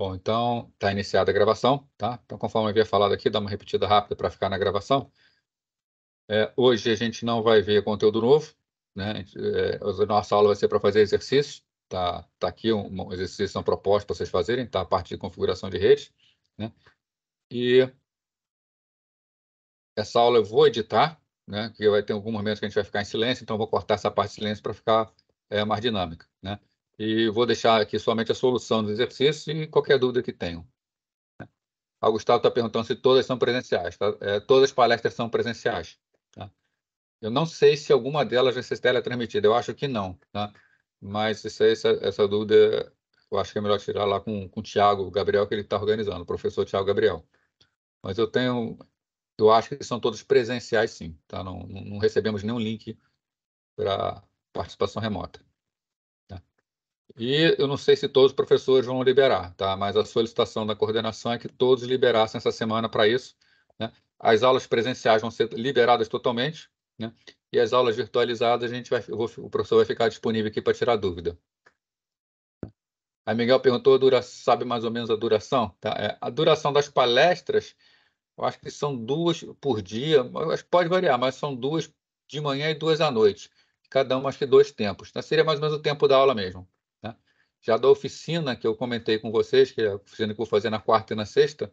Bom, então está iniciada a gravação, tá? Então, conforme eu havia falado aqui, dá uma repetida rápida para ficar na gravação. Hoje a gente não vai ver conteúdo novo, né? A nossa aula vai ser para fazer exercícios, tá aqui um exercício, uma proposta para vocês fazerem, tá? A parte de configuração de rede, né? E essa aula eu vou editar, né? Que vai ter algum momento que a gente vai ficar em silêncio, então eu vou cortar essa parte de silêncio para ficar mais dinâmica, né? E vou deixar aqui somente a solução dos exercícios e qualquer dúvida que tenham. O Gustavo está perguntando se todas são presenciais, tá? Todas as palestras são presenciais, tá? Eu não sei se alguma delas vai ser teletransmitida, eu acho que não, tá? Mas essa dúvida eu acho que é melhor tirar lá com o Thiago Gabriel, que ele está organizando, o professor Thiago Gabriel. Mas eu acho que são todos presenciais, sim, tá? Não recebemos nenhum link para participação remota, tá? E eu não sei se todos os professores vão liberar, tá? Mas a solicitação da coordenação é que todos liberassem essa semana para isso, né? As aulas presenciais vão ser liberadas totalmente, né? E as aulas virtualizadas o professor vai ficar disponível aqui para tirar dúvida. A Miguel perguntou, sabe mais ou menos a duração? Tá? A duração das palestras, eu acho que são 2 por dia, acho que pode variar, mas são 2 de manhã e 2 à noite. Cada uma, acho que 2 tempos. Então, seria mais ou menos o tempo da aula mesmo, né? Já da oficina que eu comentei com vocês, que é a oficina que eu vou fazer na quarta e na sexta,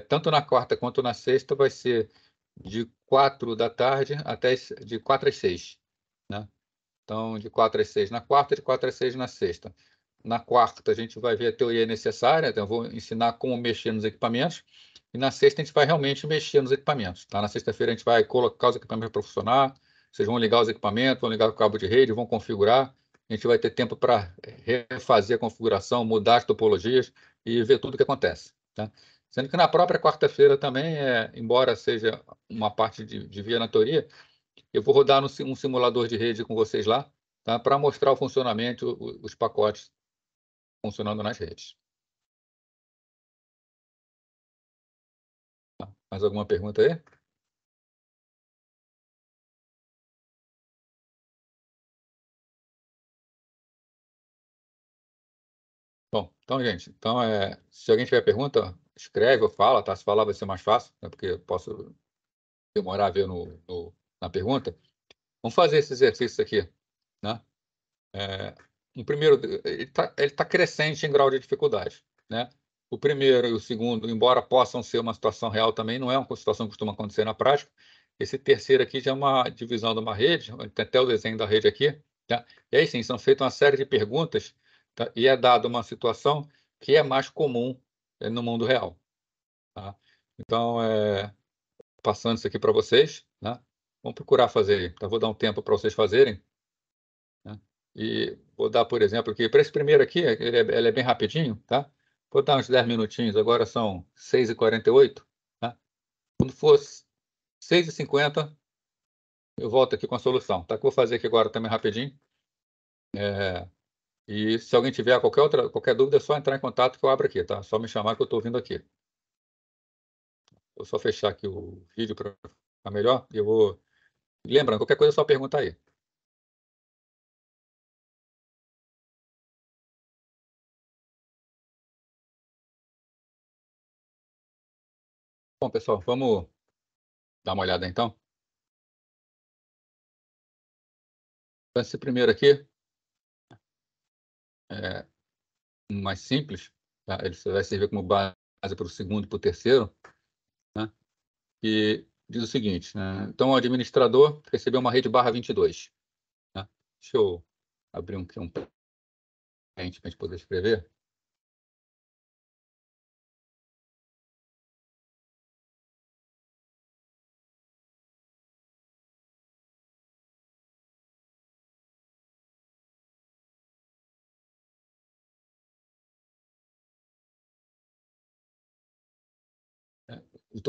tanto na quarta quanto na sexta vai ser de 4 da tarde até de 4 às 6, né? Então, de 4 às 6 na quarta, de 4 às 6 na sexta. Na quarta, a gente vai ver a teoria necessária, então eu vou ensinar como mexer nos equipamentos, e na sexta a gente vai realmente mexer nos equipamentos, tá? Na sexta-feira a gente vai colocar os equipamentos para funcionar, vocês vão ligar os equipamentos, vão ligar o cabo de rede, vão configurar, a gente vai ter tempo para refazer a configuração, mudar as topologias e ver tudo o que acontece, tá? Sendo que na própria quarta-feira também, embora seja uma parte de via na teoria, eu vou rodar um simulador de rede com vocês lá, tá? Para mostrar o funcionamento, os pacotes funcionando nas redes. Tá? Mais alguma pergunta aí? Bom, então, gente, se alguém tiver pergunta, escreve ou fala, tá? Se falar vai ser mais fácil, né? Porque eu posso demorar a ver na pergunta. Vamos fazer esse exercício aqui, né? O primeiro, ele tá crescente em grau de dificuldade, né? O primeiro e o segundo, embora possam ser uma situação real, também não é uma situação que costuma acontecer na prática. Esse terceiro aqui já é uma divisão de uma rede, tem até o desenho da rede aqui, tá? E aí sim, são feitas uma série de perguntas, tá? E é dada uma situação que é mais comum no mundo real, tá? Então, passando isso aqui para vocês, né? Vamos procurar fazer, tá? Vou dar um tempo para vocês fazerem, né? E vou dar, por exemplo, aqui, para esse primeiro aqui, ele é bem rapidinho, tá? Vou dar uns 10 minutinhos, agora são 6h48, tá? Quando for 6h50, eu volto aqui com a solução, tá? Que eu vou fazer aqui agora também rapidinho. E se alguém tiver qualquer dúvida, é só entrar em contato que eu abro aqui, tá? Só me chamar que eu estou vindo aqui. Vou só fechar aqui o vídeo para ficar melhor. E eu vou... Lembrando, qualquer coisa é só perguntar aí. Bom, pessoal, vamos dar uma olhada então. Então, esse primeiro aqui é mais simples, tá? Ele vai servir como base para o segundo e para o terceiro, né? E diz o seguinte, né? Então, o administrador recebeu uma rede barra 22, né? Deixa eu abrir um print para a gente poder escrever.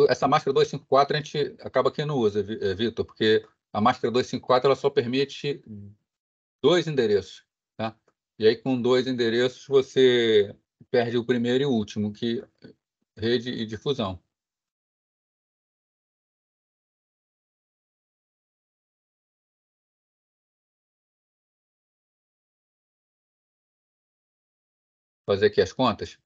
Essa máscara 254 a gente acaba que não usa, Vitor, porque a máscara 254 ela só permite 2 endereços, tá? E aí, com 2 endereços, você perde o primeiro e o último, que é rede e difusão. Fazer aqui as contas.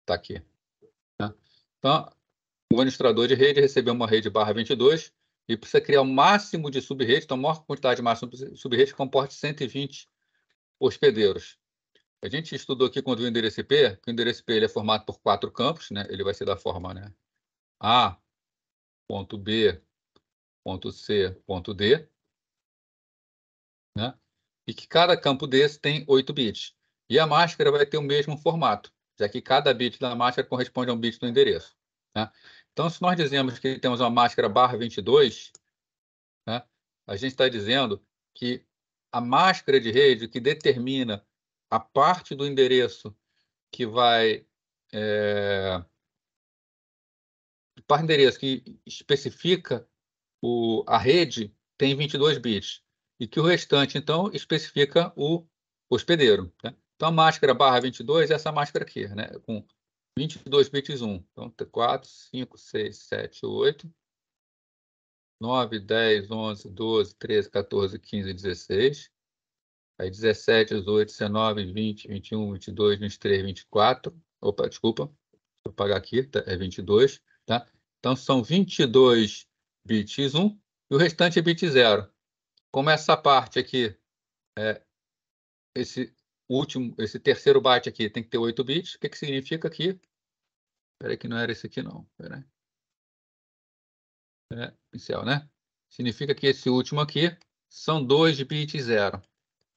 Está aqui. Né? Então, o administrador de rede recebeu uma rede /22 e precisa criar o máximo de sub-rede, então a maior quantidade máxima de sub-rede que comporte 120 hospedeiros. A gente estudou aqui quando o endereço IP, que o endereço IP ele é formado por 4 campos, né? Ele vai ser da forma, né? A, ponto B, ponto C, ponto D, né? E que cada campo desse tem 8 bits. E a máscara vai ter o mesmo formato, já que cada bit da máscara corresponde a um bit do endereço. Né? Então, se nós dizemos que temos uma máscara /22, né? A gente está dizendo que a máscara de rede que determina a parte do endereço que vai... parte do endereço que especifica a rede tem 22 bits. E que o restante, então, especifica o hospedeiro. Né? Então, a máscara /22 é essa máscara aqui, né? Com 22 bits 1. Então, 4, 5, 6, 7, 8, 9, 10, 11, 12, 13, 14, 15, 16. Aí 17, 18, 19, 20, 21, 22, 23, 24. Opa, desculpa. Deixa eu apagar aqui, tá? É 22. Tá? Então, são 22 bits 1 e o restante é bit 0. Como essa parte aqui, esse terceiro byte aqui tem que ter 8 bits, o que significa aqui? Espera aí que não era esse aqui, não. Espera aí. Pincel, né? Significa que esse último aqui são 2 bits 0.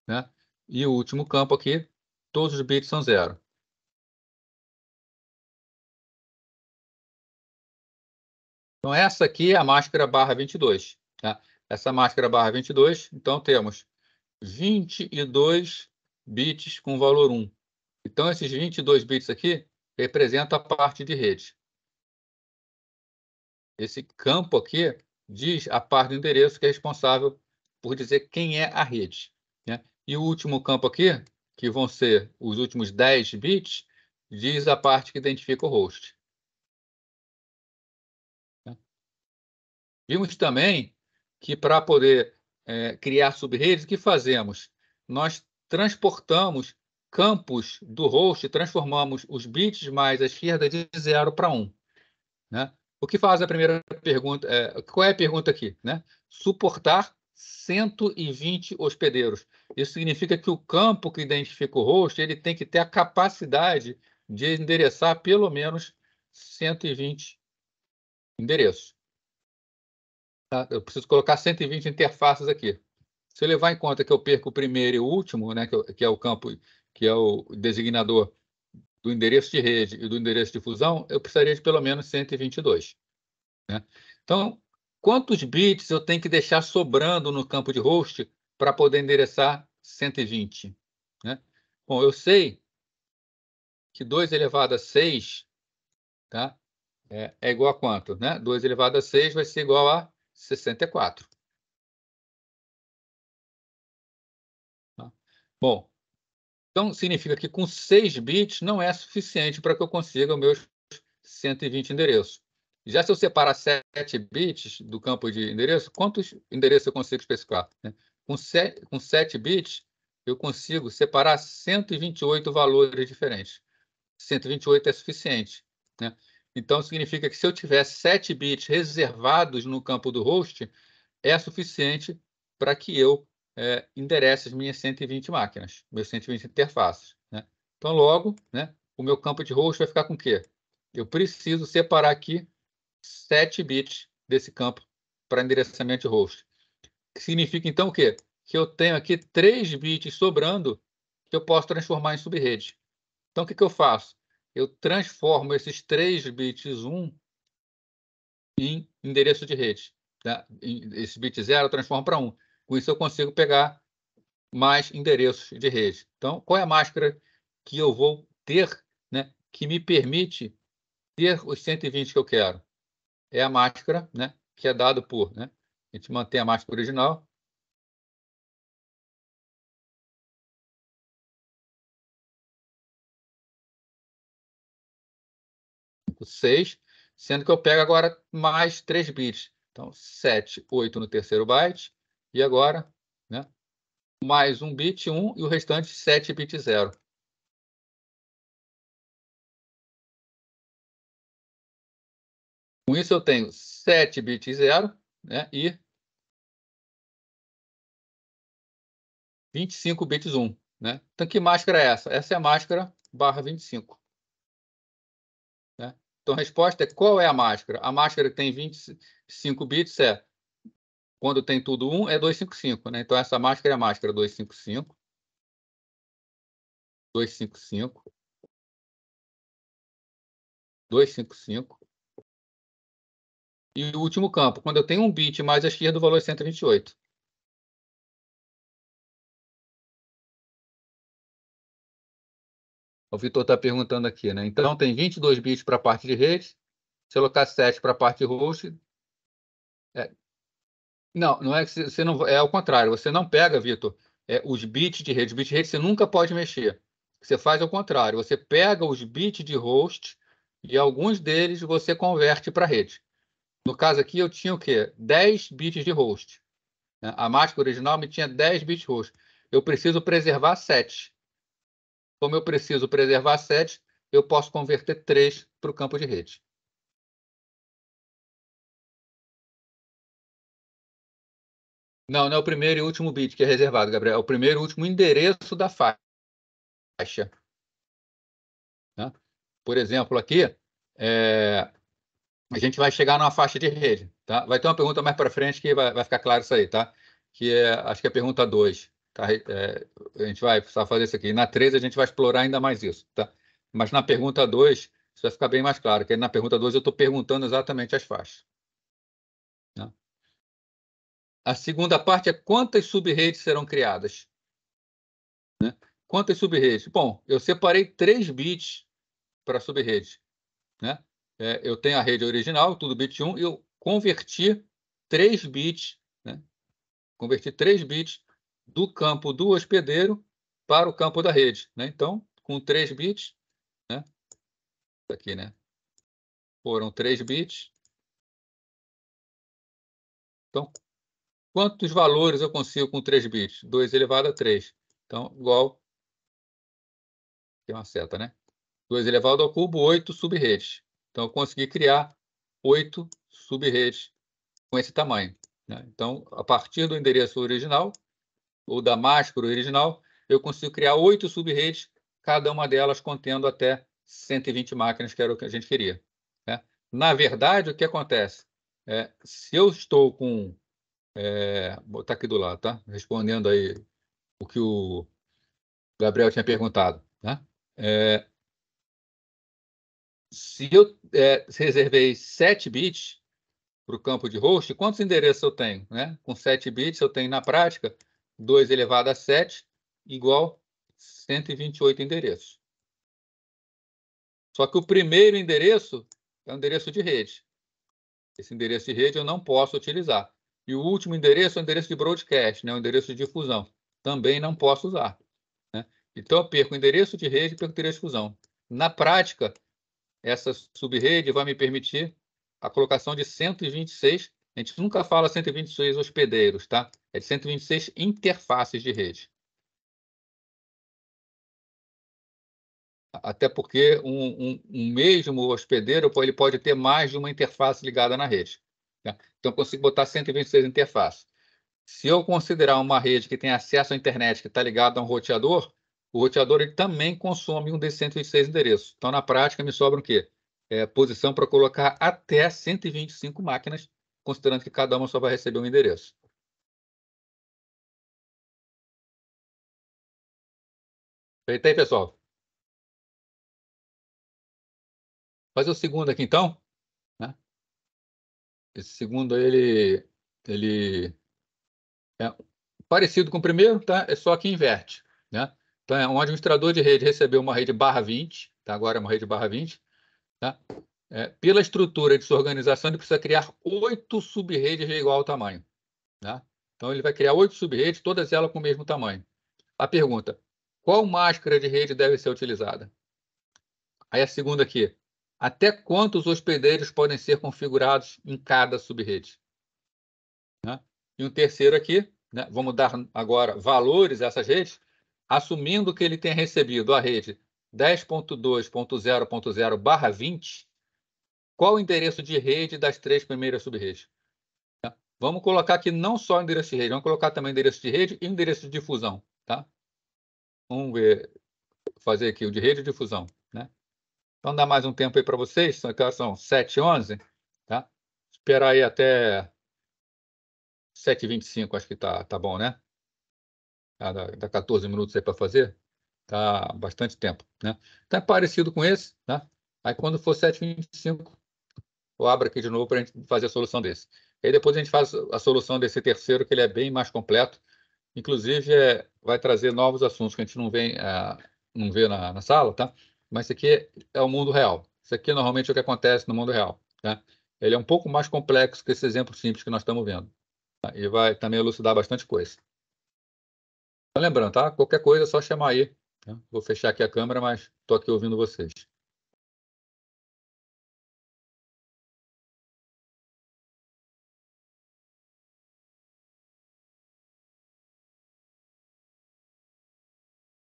Né? E o último campo aqui, todos os bits são 0. Então, essa aqui é a máscara /22. Né? Essa máscara /22, então temos 22 bits com valor 1. Então, esses 22 bits aqui representam a parte de rede. Esse campo aqui diz a parte do endereço que é responsável por dizer quem é a rede. Né? E o último campo aqui, que vão ser os últimos 10 bits, diz a parte que identifica o host. Né? Vimos também que para poder criar subredes, o que fazemos? Nós transportamos campos do host, transformamos os bits mais a esquerda de 0 para 1. Né? O que faz a primeira pergunta? Qual é a pergunta aqui? Né? Suportar 120 hospedeiros. Isso significa que o campo que identifica o host ele tem que ter a capacidade de endereçar pelo menos 120 endereços. Tá? Eu preciso colocar 120 interfaces aqui. Se eu levar em conta que eu perco o primeiro e o último, né, que é o campo, que é o designador do endereço de rede e do endereço de fusão, eu precisaria de pelo menos 122. Né? Então, quantos bits eu tenho que deixar sobrando no campo de host para poder endereçar 120? Né? Bom, eu sei que 2 elevado a 6 tá? É igual a quanto? Né? 2 elevado a 6 vai ser igual a 64. Tá? Bom, então significa que com 6 bits não é suficiente para que eu consiga os meus 120 endereços. Já se eu separar 7 bits do campo de endereço, quantos endereços eu consigo especificar? Né? Com 7 bits, eu consigo separar 128 valores diferentes. 128 é suficiente. Né? Então, significa que se eu tiver 7 bits reservados no campo do host, é suficiente para que eu enderece as minhas 120 máquinas, meus 120 interfaces. Né? Então, logo, né, o meu campo de host vai ficar com o quê? Eu preciso separar aqui 7 bits desse campo para endereçamento de host. Que significa, então, o quê? Que eu tenho aqui 3 bits sobrando que eu posso transformar em subrede. Então, o que eu faço? Eu transformo esses 3 bits 1 em endereço de rede. Tá? Esse bit 0 eu transformo para 1. Com isso, eu consigo pegar mais endereços de rede. Então, qual é a máscara que eu vou ter, né, que me permite ter os 120 que eu quero? É a máscara, né, que é dado por, né? A gente mantém a máscara original. O 6, sendo que eu pego agora mais 3 bits. Então, 7, 8 no terceiro byte. E agora, né, mais um bit 1 e o restante 7 bit 0. Com isso, eu tenho 7 bits 0, né, e 25 bits 1. Né? Então, que máscara é essa? Essa é a máscara /25. Né? Então, a resposta é: qual é a máscara? A máscara que tem 25 bits é, quando tem tudo 1, é 255. Né? Então, essa máscara é a máscara 255. 255. 255. E o último campo, quando eu tenho um bit mais à esquerda, o valor é 128. O Vitor está perguntando aqui, né? Então, tem 22 bits para a parte de rede. Se eu colocar 7 para a parte de host... Não é que você não... É ao contrário. Você não pega, Vitor, os bits de rede. Os bits de rede você nunca pode mexer. Você faz ao contrário. Você pega os bits de host e alguns deles você converte para a rede. No caso aqui, eu tinha o quê? 10 bits de host. Né? A máscara original me tinha 10 bits de host. Eu preciso preservar 7. Como eu preciso preservar 7, eu posso converter 3 para o campo de rede. Não, não é o primeiro e último bit que é reservado, Gabriel. É o primeiro e último endereço da faixa. Né? Por exemplo, aqui, a gente vai chegar numa faixa de rede. Tá? Vai ter uma pergunta mais para frente que vai ficar claro isso aí, tá? Que acho que é a pergunta 2. Tá? A gente vai precisar fazer isso aqui. Na 3 a gente vai explorar ainda mais isso. Tá? Mas na pergunta 2, isso vai ficar bem mais claro, que na pergunta 2 eu estou perguntando exatamente as faixas. Né? A segunda parte é: quantas sub-redes serão criadas? Né? Quantas sub-redes? Bom, eu separei 3 bits para sub-rede. Né? Eu tenho a rede original, tudo bit 1, e eu converti 3 bits, né? Converti 3 bits do campo do hospedeiro para o campo da rede. Né? Então, com 3 bits, né? Aqui, né? Foram 3 bits. Então, quantos valores eu consigo com 3 bits? 2 elevado a 3. Então, igual... Tem uma seta, né? 2 elevado ao cubo, 8 sub-redes. Então, eu consegui criar 8 sub-redes com esse tamanho. Né? Então, a partir do endereço original, ou da máscara original, eu consigo criar 8 sub-redes, cada uma delas contendo até 120 máquinas, que era o que a gente queria. Né? Na verdade, o que acontece? Se eu estou com... vou botar aqui do lado, tá? Respondendo aí o que o Gabriel tinha perguntado. Né? Se eu reservei 7 bits para o campo de host, quantos endereços eu tenho? Né? Com 7 bits, eu tenho, na prática, 2 elevado a 7 igual 128 endereços. Só que o primeiro endereço é o endereço de rede. Esse endereço de rede eu não posso utilizar. E o último endereço é o endereço de broadcast, né? O endereço de difusão. Também não posso usar. Né? Então, eu perco o endereço de rede e perco o endereço de difusão. Na prática, essa subrede vai me permitir a colocação de 126, a gente nunca fala 126 hospedeiros, tá? É de 126 interfaces de rede. Até porque um mesmo hospedeiro ele pode ter mais de uma interface ligada na rede. Tá? Então, eu consigo botar 126 interfaces. Se eu considerar uma rede que tem acesso à internet, que está ligada a um roteador, o roteador ele também consome um desses 126 endereços. Então, na prática, me sobra o quê? Posição para colocar até 125 máquinas, considerando que cada uma só vai receber um endereço. Feito aí, pessoal. Fazer o segundo aqui, então. Né? Esse segundo, ele é parecido com o primeiro, tá? É só que inverte. Né? Então, um administrador de rede recebeu uma rede /20, tá? Agora é uma rede /20. Tá? Pela estrutura de sua organização, ele precisa criar 8 sub-redes de igual tamanho. Né? Então, ele vai criar 8 sub-redes, todas elas com o mesmo tamanho. A pergunta: qual máscara de rede deve ser utilizada? Aí a segunda aqui: até quantos hospedeiros podem ser configurados em cada sub-rede? Né? E um terceiro aqui, né? Vamos dar agora valores a essas redes, assumindo que ele tenha recebido a rede 10.2.0.0/20, qual o endereço de rede das 3 primeiras sub-redes? Tá? Vamos colocar aqui não só o endereço de rede, vamos colocar também o endereço de rede e o endereço de difusão. Tá? Vamos ver, fazer aqui o de rede e difusão. Né? Então, dá mais um tempo aí para vocês, são 7h11. Tá? Esperar aí até 7h25, acho que tá bom, né? Dá 14 minutos aí para fazer. Tá bastante tempo, né? Então é parecido com esse, tá? Aí quando for 7h25, eu abro aqui de novo para a gente fazer a solução desse. Aí depois a gente faz a solução desse terceiro, que ele é bem mais completo. Inclusive, vai trazer novos assuntos que a gente não vê na sala, tá? Mas isso aqui é o mundo real. Isso aqui normalmente é o que acontece no mundo real, tá? Ele é um pouco mais complexo que esse exemplo simples que nós estamos vendo. Tá? E vai também elucidar bastante coisa. Então, lembrando, tá? Qualquer coisa é só chamar aí. Tá? Vou fechar aqui a câmera, mas estou aqui ouvindo vocês.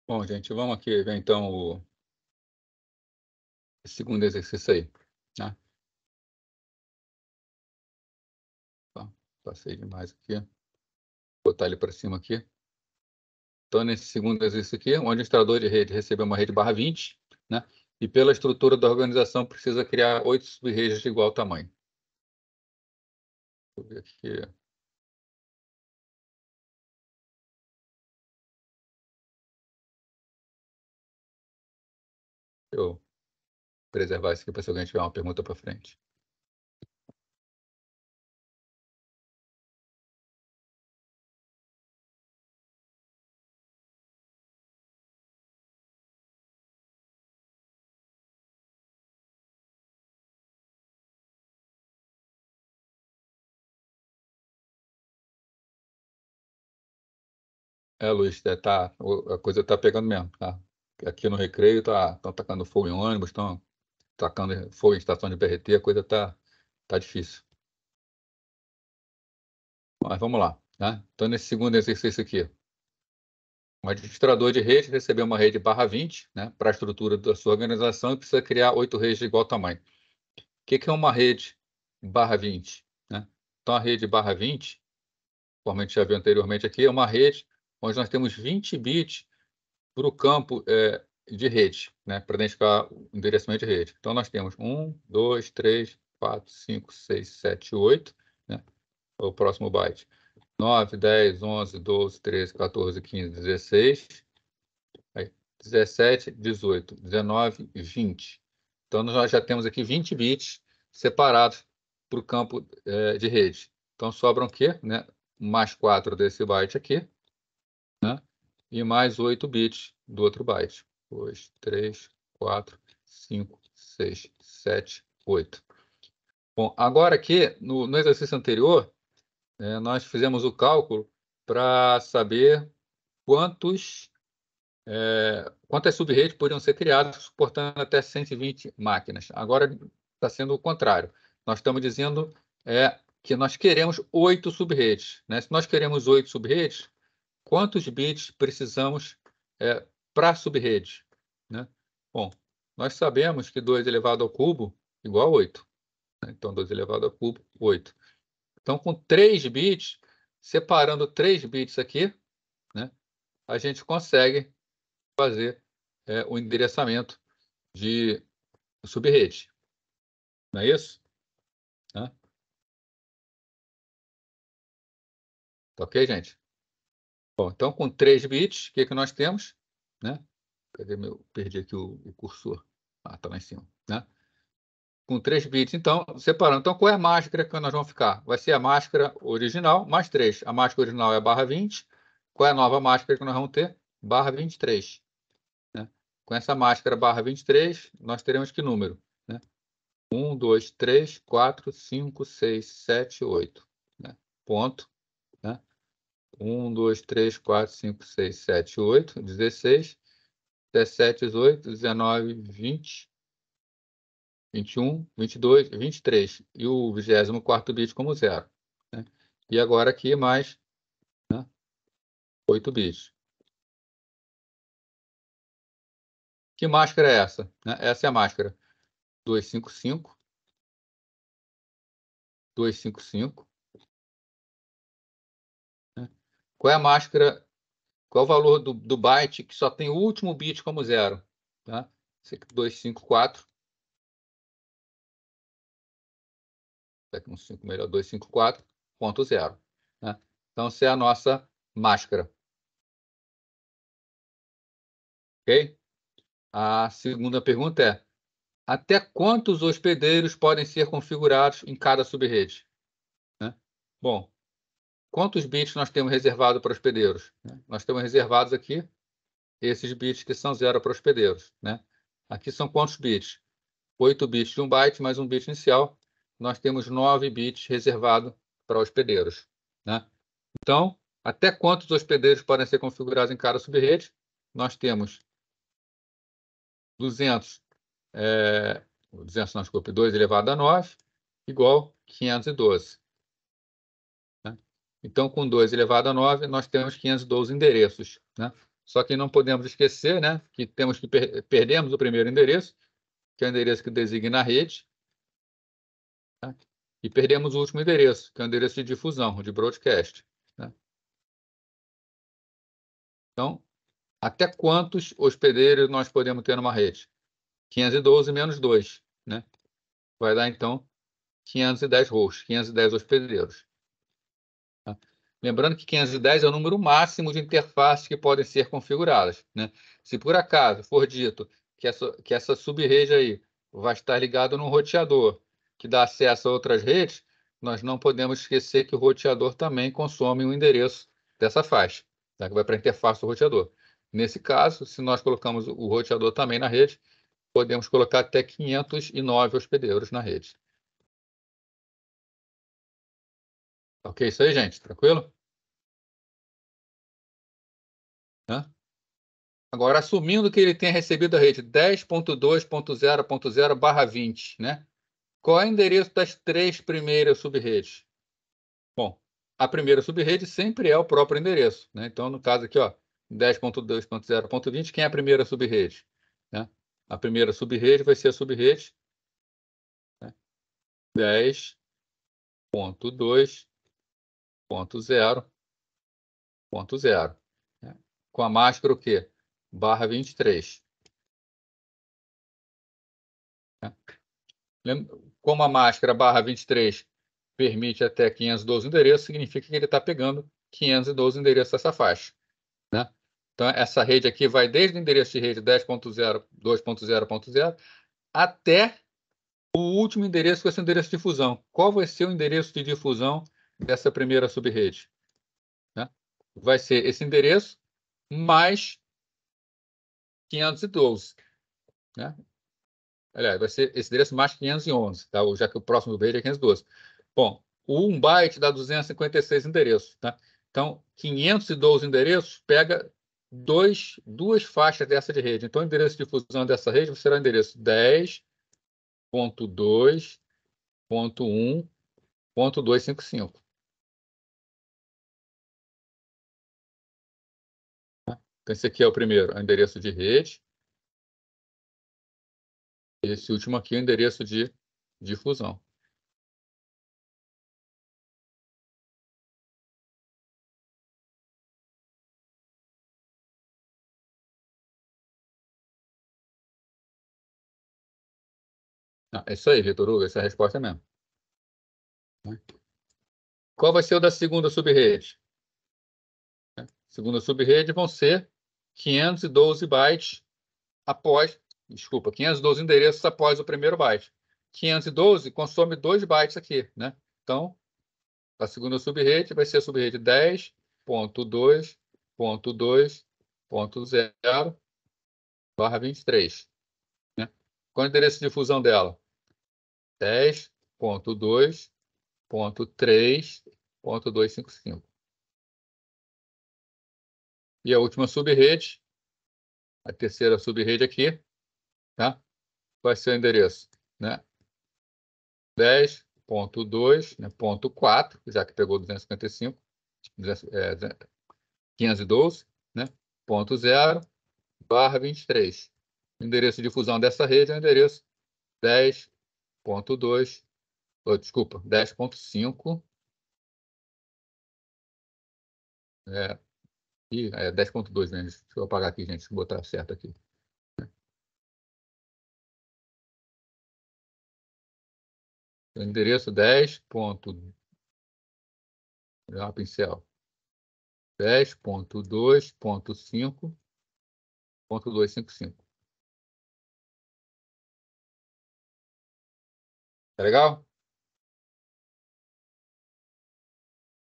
Bom, gente, vamos aqui ver então o segundo exercício aí. Né? Tá, passei demais aqui. Vou botar ele para cima aqui. Então, nesse segundo exercício aqui, onde o administrador de rede recebeu uma rede barra 20, né? E pela estrutura da organização precisa criar 8 sub-redes de igual tamanho. Vou ver aqui. Deixa eu preservar isso aqui para se alguém tiver uma pergunta para frente. Luiz, a coisa está pegando mesmo, tá? Aqui no Recreio estão tacando fogo em ônibus, estão tacando fogo em estação de BRT, a coisa tá difícil. Mas vamos lá, né? Então, nesse segundo exercício aqui, um administrador de rede recebeu uma rede barra 20, né, para a estrutura da sua organização e precisa criar 8 redes de igual tamanho. O que é uma rede barra 20? Né? Então, a rede barra 20, como a gente já viu anteriormente aqui, é uma rede onde nós temos 20 bits para o campo de rede, né, para identificar o endereçamento de rede. Então, nós temos 1, 2, 3, 4, 5, 6, 7, 8, né, o próximo byte. 9, 10, 11, 12, 13, 14, 15, 16, 17, 18, 19 e 20. Então, nós já temos aqui 20 bits separados para o campo de rede. Então, sobram o quê? Né? Mais 4 desse byte aqui, né? E mais 8 bits do outro byte. 2, 3, 4, 5, 6, 7, 8. Bom, agora aqui, no exercício anterior, nós fizemos o cálculo para saber quantas sub-redes poderiam ser criadas suportando até 120 máquinas. Agora está sendo o contrário. Nós estamos dizendo que nós queremos 8 sub-redes. Né? Se nós queremos 8 sub-redes, quantos bits precisamos para sub-rede? Né? Bom, nós sabemos que 2 elevado ao cubo igual a 8. Né? Então, 2 elevado ao cubo, 8. Então, com 3 bits, separando 3 bits aqui, né, a gente consegue fazer o endereçamento de sub-rede. Não é isso? Né? Tá ok, gente? Bom, então, com 3 bits, o que nós temos? Né? Cadê meu? Perdi aqui o cursor. Está lá em cima. Né? Com 3 bits, então, separando. Então, qual é a máscara que nós vamos ficar? Vai ser a máscara original mais 3. A máscara original é barra 20. Qual é a nova máscara que nós vamos ter? Barra 23. Né? Com essa máscara barra 23, nós teremos que número? Né? 1, 2, 3, 4, 5, 6, 7, 8. Né? Ponto. Né? 1, 2, 3, 4, 5, 6, 7, 8, 16, 17, 18, 19, 20, 21, 22, 23. E o 24º bit como 0. Né? E agora aqui mais 8 bits. Que máscara é essa? Essa é a máscara 255. 255. Qual é a máscara? Qual é o valor do byte que só tem o último bit como 0? Tá? 254. Aqui um 5 melhor, 254.0. Né? Então, essa é a nossa máscara. Ok? A segunda pergunta é: até quantos hospedeiros podem ser configurados em cada subrede? Né? Bom, quantos bits nós temos reservado para hospedeiros? Né? Nós temos reservados aqui esses bits que são 0 para hospedeiros. Né? Aqui são quantos bits? 8 bits de 1 byte mais 1 bit inicial. Nós temos 9 bits reservados para hospedeiros. Né? Então, até quantos hospedeiros podem ser configurados em cada subrede? Nós temos 200 não, desculpe, 2 elevado a 9, igual 512. Né? Então, com 2 elevado a 9, nós temos 512 endereços. Né? Só que não podemos esquecer, né, que temos que perdemos o primeiro endereço, que é o endereço que designa a rede, né? E perdemos o último endereço, que é o endereço de difusão, de broadcast. Né? Então, até quantos hospedeiros nós podemos ter numa rede? 512 menos 2. Né? Vai dar, então, 510 hosts, 510 hospedeiros. Tá? Lembrando que 510 é o número máximo de interfaces que podem ser configuradas. Né? Se por acaso for dito que essa subrede aí vai estar ligada num roteador que dá acesso a outras redes, nós não podemos esquecer que o roteador também consome um endereço dessa faixa, tá? Que vai para a interface do roteador. Nesse caso, se nós colocamos o roteador também na rede, podemos colocar até 509 hospedeiros na rede. Ok, isso aí, gente? Tranquilo? Hã? Agora, assumindo que ele tenha recebido a rede 10.2.0.0/20, né? Qual é o endereço das 3 primeiras subrede? Bom, a primeira subrede sempre é o próprio endereço, né? Então, no caso aqui, ó, 10.2.0.20, quem é a primeira subrede? Né? A primeira subrede vai ser a subrede, né? 10.2.0.0, né? Com a máscara o quê? /23. Né? Como a máscara /23 permite até 512 endereços, significa que ele está pegando 512 endereços dessa faixa. Né? Então, essa rede aqui vai desde o endereço de rede 10.0, 2.0.0, até o último endereço, que vai ser o endereço de difusão. Qual vai ser o endereço de difusão dessa primeira subrede? Né? Vai ser esse endereço mais 512. Né? Aliás, vai ser esse endereço mais 511, tá? Já que o próximo rede é 512. Bom, o 1 byte dá 256 endereços. Tá? Então, 512 endereços pega duas faixas dessa de rede. Então, o endereço de difusão dessa rede será o endereço 10.2.1.255. Então, esse aqui é o primeiro, é o endereço de rede. Esse último aqui é o endereço de difusão. É isso aí, Vitor Hugo, essa é a resposta mesmo. Qual vai ser o da segunda subrede? Segunda subrede vão ser 512 bytes após, desculpa, 512 endereços após o primeiro byte. 512 consome 2 bytes aqui, né? Então, a segunda subrede vai ser a subrede 10.2.2.0/23. Né? Qual é o endereço de difusão dela? 10.2.3.255. E a última subrede, a terceira subrede aqui, tá? Vai ser o endereço, né? 10.2, né? Ponto 4, já que pegou 255, 512, né? Ponto 0/23. O endereço de difusão dessa rede é o endereço 10.2.0.0/23. desculpa, 10.5. E 10.2 mesmo. Deixa eu apagar aqui, gente. Vou botar certo aqui. O endereço 10. Pincel. 10.2.5.255. Tá legal?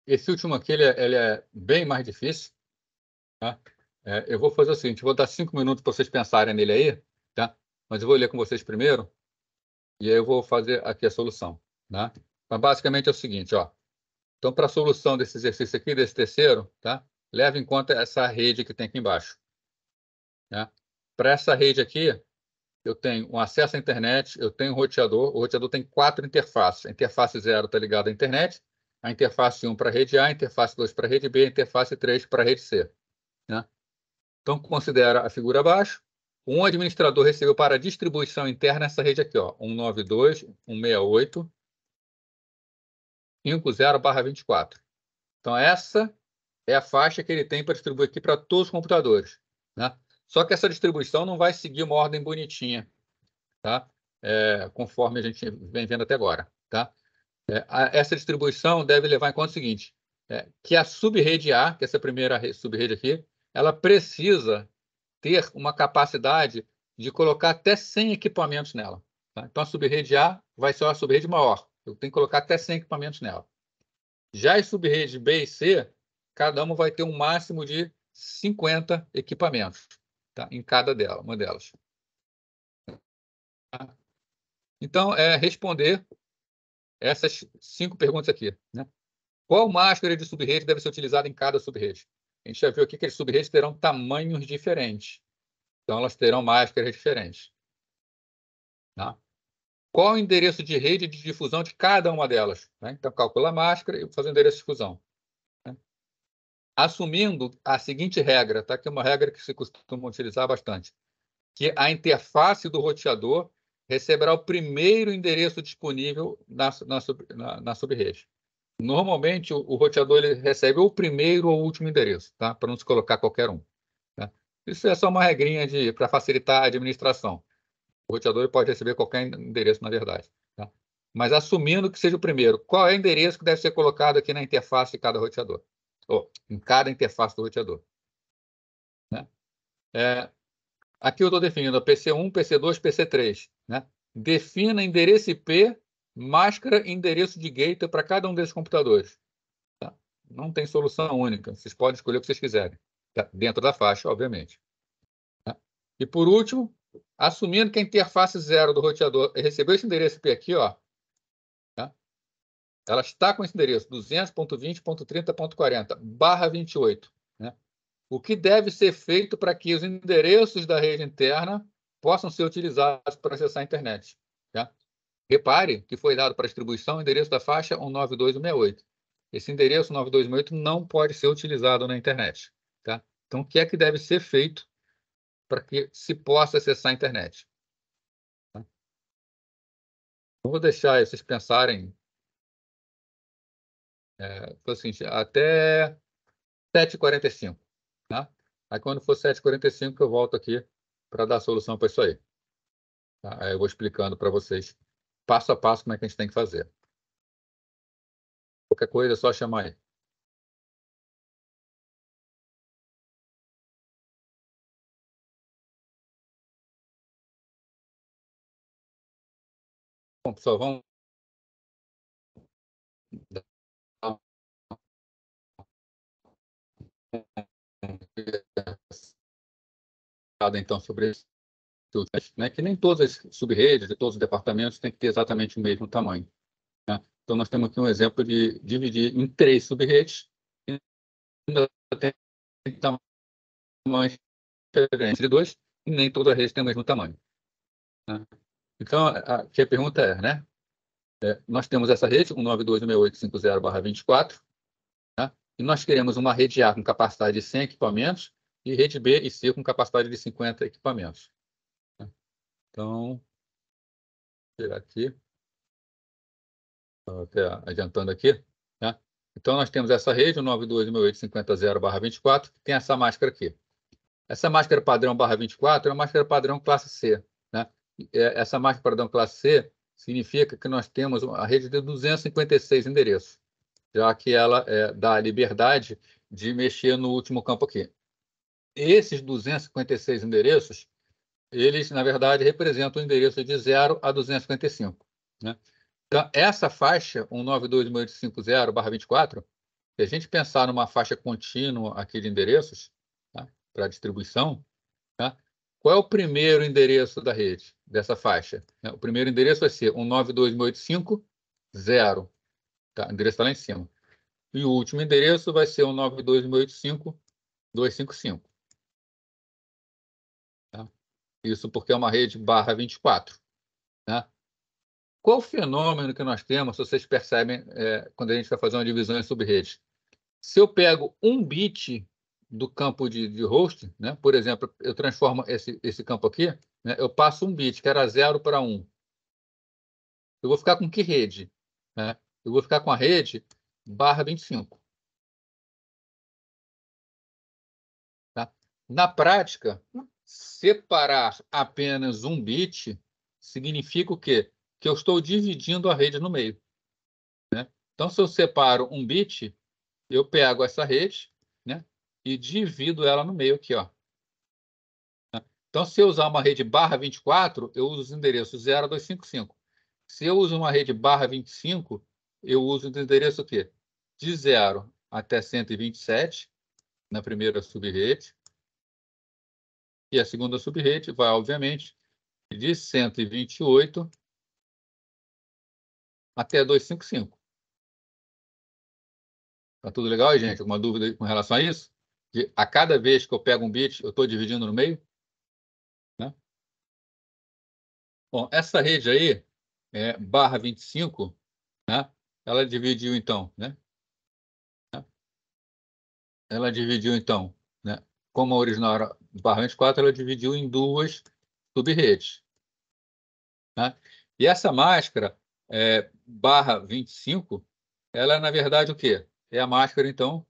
Esse último aqui, ele é bem mais difícil. Tá? Eu vou fazer o seguinte, vou dar 5 minutos para vocês pensarem nele aí, tá? Mas eu vou ler com vocês primeiro, e aí eu vou fazer aqui a solução. Tá? Mas basicamente é o seguinte, ó. Então, para a solução desse exercício aqui, desse terceiro, tá? Leve em conta essa rede que tem aqui embaixo. Tá? Para essa rede aqui, eu tenho um acesso à internet, eu tenho um roteador. O roteador tem 4 interfaces. A interface 0 está ligada à internet, a interface 1 para a rede A, a interface 2 para a rede B, a interface 3 para a rede C. Né? Então, considera a figura abaixo. Um administrador recebeu para distribuição interna essa rede aqui, ó, 192.168.50/24. Então, essa é a faixa que ele tem para distribuir aqui para todos os computadores. Né? Só que essa distribuição não vai seguir uma ordem bonitinha, tá? Conforme a gente vem vendo até agora. Tá? Essa distribuição deve levar em conta o seguinte, que a subrede A, que é essa primeira subrede aqui, ela precisa ter uma capacidade de colocar até 100 equipamentos nela. Tá? Então, a subrede A vai ser uma subrede maior. Eu tenho que colocar até 100 equipamentos nela. Já as subredes B e C, cada uma vai ter um máximo de 50 equipamentos, tá? Em cada uma delas. Tá? Então, responder essas 5 perguntas aqui. Né? Qual máscara de subrede deve ser utilizada em cada subrede? A gente já viu aqui que as subredes terão tamanhos diferentes. Então, elas terão máscaras diferentes. Tá? Qual o endereço de rede de difusão de cada uma delas? Né? Então, calcula a máscara e faz o endereço de difusão. Né? Assumindo a seguinte regra, tá? Que é uma regra que se costuma utilizar bastante, que a interface do roteador receberá o primeiro endereço disponível na subrede. Normalmente, o roteador ele recebe o primeiro ou o último endereço, tá? Para não se colocar qualquer um. Tá? Isso é só uma regrinha para facilitar a administração. O roteador pode receber qualquer endereço, na verdade. Tá? Mas assumindo que seja o primeiro, qual é o endereço que deve ser colocado aqui na interface de cada roteador? Ou em cada interface do roteador. Né? Aqui eu estou definindo a PC1, PC2, PC3. Né? Defina endereço IP, máscara e endereço de gateway para cada um desses computadores. Tá? Não tem solução única. Vocês podem escolher o que vocês quiserem. Tá? Dentro da faixa, obviamente. Tá? E por último, assumindo que a interface 0 do roteador recebeu esse endereço IP aqui, ó, tá? Ela está com esse endereço 200.20.30.40/28. Né? O que deve ser feito para que os endereços da rede interna possam ser utilizados para acessar a internet? Tá? Repare que foi dado para distribuição o endereço da faixa 192.168. Esse endereço 192.168 não pode ser utilizado na internet. Tá? Então, o que é que deve ser feito para que se possa acessar a internet? Tá? Vou deixar vocês pensarem assim, até 7h45. Tá? Aí, quando for 7h45, eu volto aqui para dar a solução para isso aí. Tá? Aí eu vou explicando para vocês, passo a passo, como é que a gente tem que fazer. Qualquer coisa é só chamar aí. Bom, pessoal, vamos dar uma então sobre isso, né? Que nem todas as subredes de todos os departamentos têm que ter exatamente o mesmo tamanho. Né? Então, nós temos aqui um exemplo de dividir em 3 subredes e ainda tem tamanhos diferentes de 2 e nem toda a rede tem o mesmo tamanho. Né? Então, aqui a pergunta né? Nós temos essa rede, 192.168.50/24, né? E nós queremos uma rede A com capacidade de 100 equipamentos e rede B e C com capacidade de 50 equipamentos. Né? Então, vou tirar aqui. até adiantando aqui, né? Então, nós temos essa rede, o 92.168.50.0/24, que tem essa máscara aqui. Essa máscara padrão /24 é uma máscara padrão classe C, né? Essa máscara padrão classe C significa que nós temos a rede de 256 endereços, já que ela dá a liberdade de mexer no último campo aqui. Esses 256 endereços, eles, na verdade, representam o endereço de 0 a 255, né? Então, essa faixa, 192.850/24, se a gente pensar numa faixa contínua aqui de endereços, tá, para distribuição, tá, qual é o primeiro endereço da rede, dessa faixa? O primeiro endereço vai ser 192.185.0, tá? O endereço está lá em cima. E o último endereço vai ser 192.185.255. Tá? Isso porque é uma rede /24. Né? Qual o fenômeno que nós temos, se vocês percebem, quando a gente vai fazer uma divisão em subredes? Se eu pego um bit do campo de host, né? Por exemplo, eu transformo esse campo aqui, né? Eu passo um bit, que era 0 para 1. Eu vou ficar com que rede? Né? Eu vou ficar com a rede /25. Tá? Na prática, separar apenas um bit significa o quê? Que eu estou dividindo a rede no meio. Né? Então, se eu separo um bit, eu pego essa rede, né, e divido ela no meio aqui. Ó. Então, se eu usar uma rede /24, eu uso os endereços 0 a 255. Se eu uso uma rede /25, eu uso o endereço o quê? De 0 até 127, na primeira subrede. E a segunda subrede vai, obviamente, de 128 até 255. Tá tudo legal aí, gente? Alguma dúvida com relação a isso? Que a cada vez que eu pego um bit, eu estou dividindo no meio? Né? Bom, essa rede aí, /25, né? Ela dividiu, então, né? Ela dividiu, então, né? Como a original era /24, ela dividiu em duas subredes. Né? E essa máscara, /25, ela é, na verdade, o quê? É a máscara, então,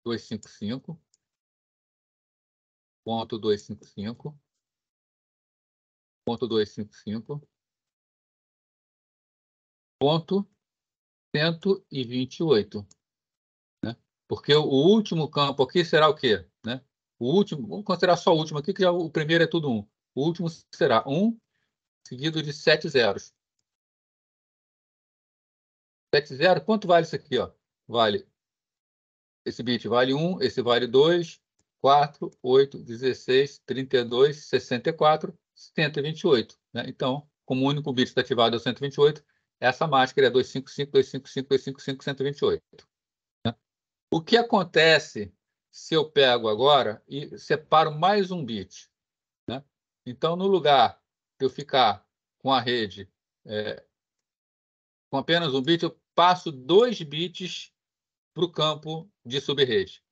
255.255.128. Né? Porque o último campo aqui será o quê? Né? O último, vamos considerar só o último aqui, que já o primeiro é tudo 1. O último será 1 seguido de 7 zeros. 7 zeros, quanto vale isso aqui? Ó? Vale, esse bit vale 1, esse vale 2, 4, 8, 16, 32, 64, 128. Né? Então, como o único bit está ativado é o 128, essa máscara é 255.255.255.128. Né? O que acontece se eu pego agora e separo mais um bit? Né? Então, no lugar de eu ficar com a rede com apenas um bit, eu passo 2 bits para o campo de subrede.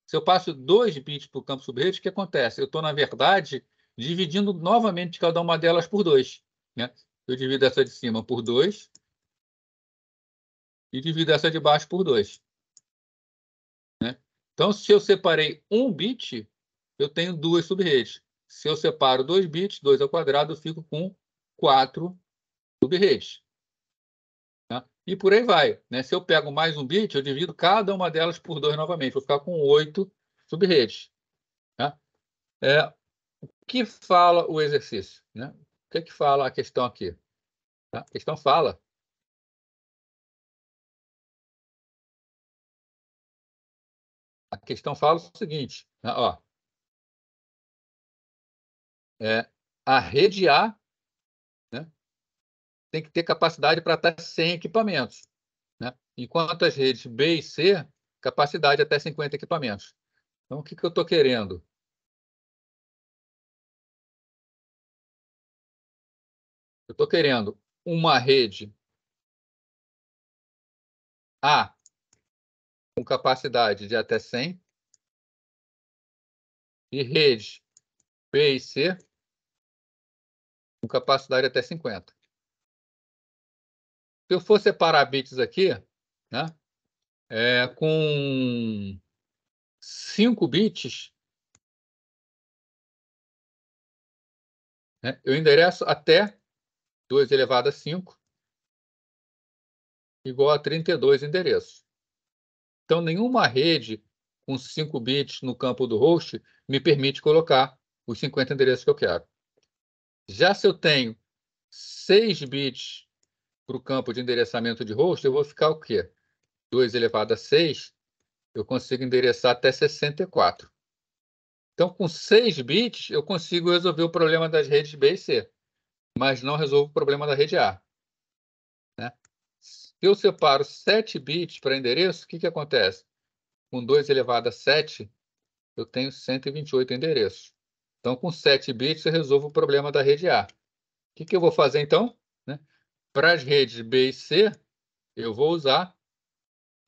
Se eu passo 2 bits para o campo subrede, o que acontece? Eu estou, na verdade, dividindo novamente cada uma delas por 2. Né? Eu divido essa de cima por 2 e divido essa de baixo por 2. Né? Então, se eu separei um bit, eu tenho 2 subredes. Se eu separo 2 bits, 2 ao quadrado, eu fico com 4 subredes. Né? E por aí vai. Né? Se eu pego mais um bit, eu divido cada uma delas por 2 novamente. Vou ficar com 8 subredes. Né? O que fala o exercício? Né? O que fala a questão aqui? Tá? A questão fala o seguinte, né? Ó, a rede A, né, tem que ter capacidade para até 100 equipamentos. Né? Enquanto as redes B e C, capacidade até 50 equipamentos. Então, o que eu estou querendo? Eu estou querendo uma rede A com capacidade de até 100 e rede B e C com capacidade até 50. Se eu for separar bits aqui, né, com 5 bits, né, eu endereço até 2 elevado a 5 igual a 32 endereços. Então, nenhuma rede com 5 bits no campo do host me permite colocar os 50 endereços que eu quero. Já se eu tenho 6 bits para o campo de endereçamento de host, eu vou ficar o quê? 2 elevado a 6, eu consigo endereçar até 64. Então, com 6 bits, eu consigo resolver o problema das redes B e C, mas não resolvo o problema da rede A. Né? Se eu separo 7 bits para endereço, o que acontece? Com 2 elevado a 7, eu tenho 128 endereços. Então, com 7 bits, eu resolvo o problema da rede A. O que eu vou fazer, então? Né? Para as redes B e C, eu vou usar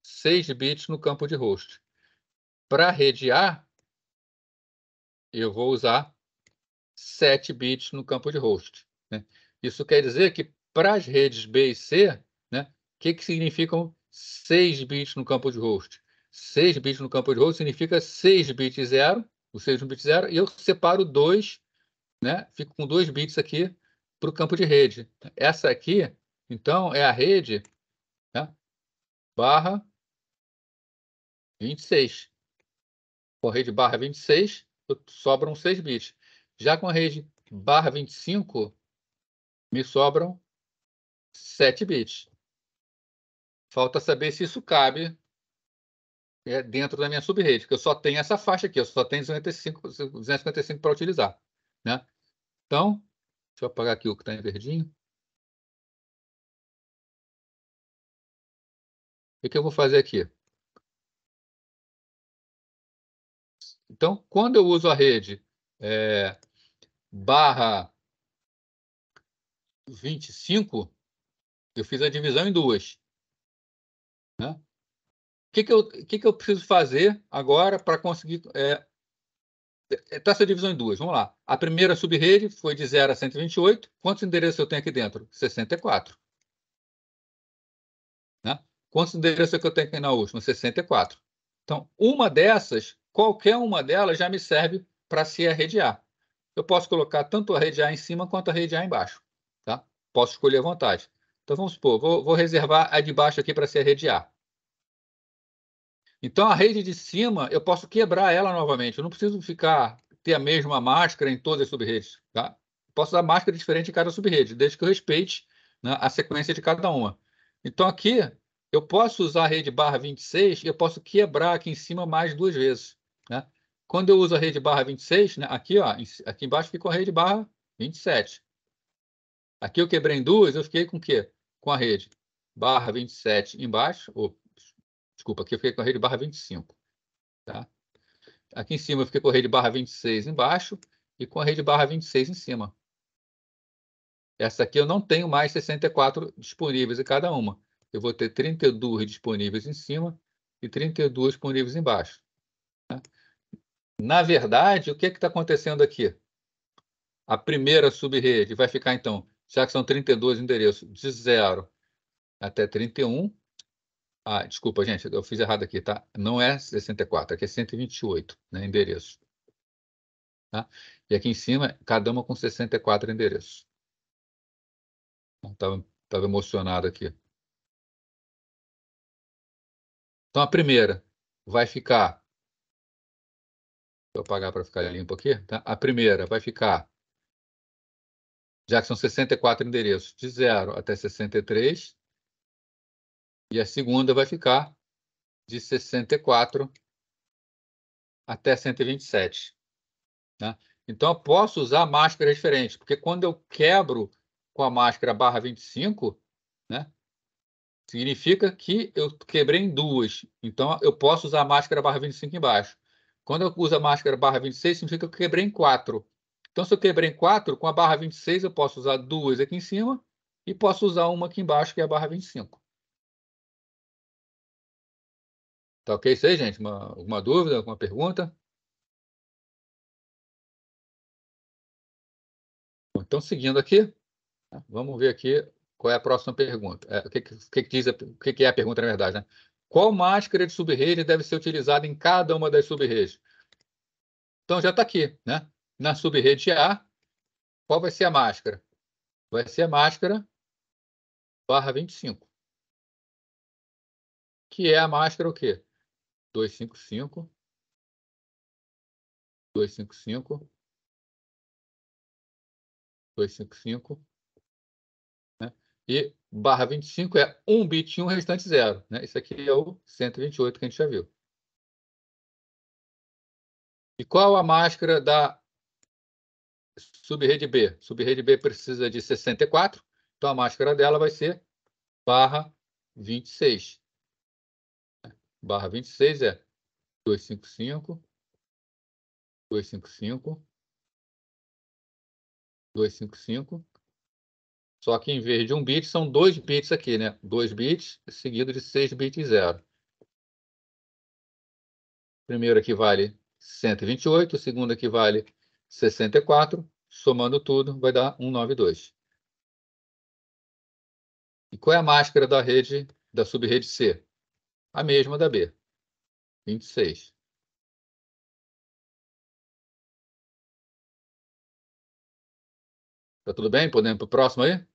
6 bits no campo de host. Para a rede A, eu vou usar 7 bits no campo de host. Né? Isso quer dizer que para as redes B e C, né, o que significam 6 bits no campo de host? 6 bits no campo de host significa 6 bits 0, o 6 no bit 0, e eu separo 2, né, fico com 2 bits aqui para o campo de rede. Essa aqui, então, é a rede, né, barra 26. Com a rede barra 26, sobram 6 bits. Já com a rede barra 25, me sobram 7 bits. Falta saber se isso cabe dentro da minha subrede, porque eu só tenho essa faixa aqui, eu só tenho 255 para utilizar. Né? Então, deixa eu apagar aqui o que está em verdinho. O que eu vou fazer aqui? Então, quando eu uso a rede barra 25, eu fiz a divisão em duas. Né? O que eu preciso fazer agora para conseguir... Está essa divisão em duas. Vamos lá. A primeira subrede foi de 0 a 128. Quantos endereços eu tenho aqui dentro? 64. Né? Quantos endereços que eu tenho aqui na última? 64. Então, uma dessas, qualquer uma delas já me serve para ser a rede A. Eu posso colocar tanto a rede A em cima quanto a rede A embaixo. Tá? Posso escolher à vontade. Então, vamos supor, vou reservar a de baixo aqui para ser a rede A. Então, a rede de cima, eu posso quebrar ela novamente. Eu não preciso ter a mesma máscara em todas as subredes. Tá? Posso usar máscara diferente em cada subrede, desde que eu respeite, né, a sequência de cada uma. Então, aqui, eu posso usar a rede barra 26 e eu posso quebrar aqui em cima mais 2 vezes. Né? Quando eu uso a rede barra 26, né, aqui, ó, aqui embaixo fica a rede barra 27. Aqui eu quebrei em duas, eu fiquei com o quê? Com a rede barra 27 embaixo, desculpa, aqui eu fiquei com a rede barra 25. Tá? Aqui em cima eu fiquei com a rede barra 26 embaixo e com a rede barra 26 em cima. Essa aqui eu não tenho mais 64 disponíveis em cada uma. Eu vou ter 32 disponíveis em cima e 32 disponíveis embaixo. Tá? Na verdade, o que está acontecendo aqui? A primeira subrede vai ficar, então, já que são 32 endereços, de 0 até 31. Ah, desculpa, gente, eu fiz errado aqui, tá? Não é 64, aqui é 128, né, endereços. Tá? E aqui em cima, cada uma com 64 endereços. Estava emocionado aqui. Então, a primeira vai ficar... Vou apagar para ficar limpo aqui. Tá? A primeira vai ficar, já que são 64 endereços, de 0 até 63. E a segunda vai ficar de 64 até 127. Né? Então, eu posso usar máscaras diferentes, porque quando eu quebro com a máscara barra 25, né, significa que eu quebrei em duas. Então, eu posso usar a máscara barra 25 embaixo. Quando eu uso a máscara barra 26, significa que eu quebrei em 4. Então, se eu quebrei em 4, com a barra 26, eu posso usar duas aqui em cima e posso usar uma aqui embaixo, que é a barra 25. Tá ok isso aí, gente? Alguma dúvida, alguma pergunta? Então, seguindo aqui, vamos ver aqui Qual é a próxima pergunta? O que é a pergunta, na verdade, né? Qual máscara de subrede deve ser utilizada em cada uma das subredes? Então, já está aqui, né? Na subrede A, qual vai ser a máscara? Vai ser a máscara barra 25. Que é a máscara o quê? 255, 255, 255, né? E barra 25 é 1 bit e 1 restante 0, né? Isso aqui é o 128 que a gente já viu. E qual a máscara da subrede B? Subrede B precisa de 64, então a máscara dela vai ser barra 26. Barra 26 é 255, 255, 255. Só que em vez de 1 bit, são 2 bits aqui, né? 2 bits seguido de 6 bits 0. Primeiro aqui vale 128, o segundo aqui vale 64. Somando tudo, vai dar 192. E qual é a máscara da rede, da subrede C? A mesma da B, 26. Tá tudo bem? Podemos ir para o próximo aí?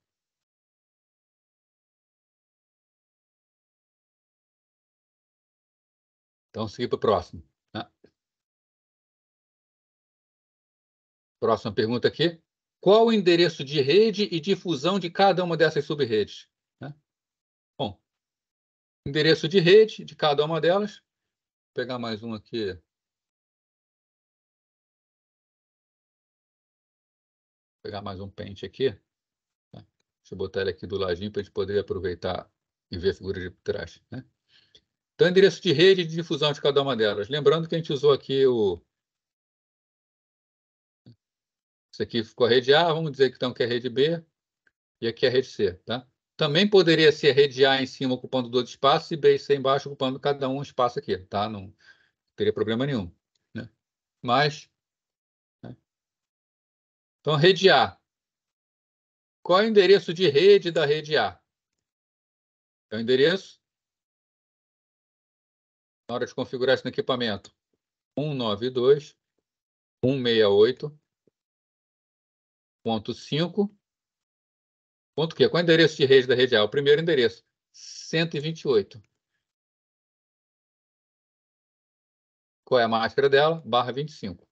Então, seguir para o próximo, né? Próxima pergunta aqui. Qual o endereço de rede e difusão de cada uma dessas subredes? Né? Bom, endereço de rede de cada uma delas. Vou pegar mais um aqui. Vou pegar mais um pente aqui. Tá? Deixa eu botar ele aqui do ladinho para a gente poder aproveitar e ver a figura de trás, né? Então, endereço de rede e de difusão de cada uma delas. Lembrando que a gente usou aqui o... Isso aqui ficou a rede A, vamos dizer que, então, que é a rede B, e aqui é a rede C, tá? Também poderia ser a rede A em cima ocupando 2 espaços e B e C embaixo ocupando cada um espaço aqui, tá? Não teria problema nenhum, né? Mas, né? Então, rede A. Qual é o endereço de rede da rede A? É o endereço, na hora de configurar isso no equipamento, 192.168.5. Ponto quê? Qual é o endereço de rede da rede A? O primeiro endereço, 128. Qual é a máscara dela? Barra 25.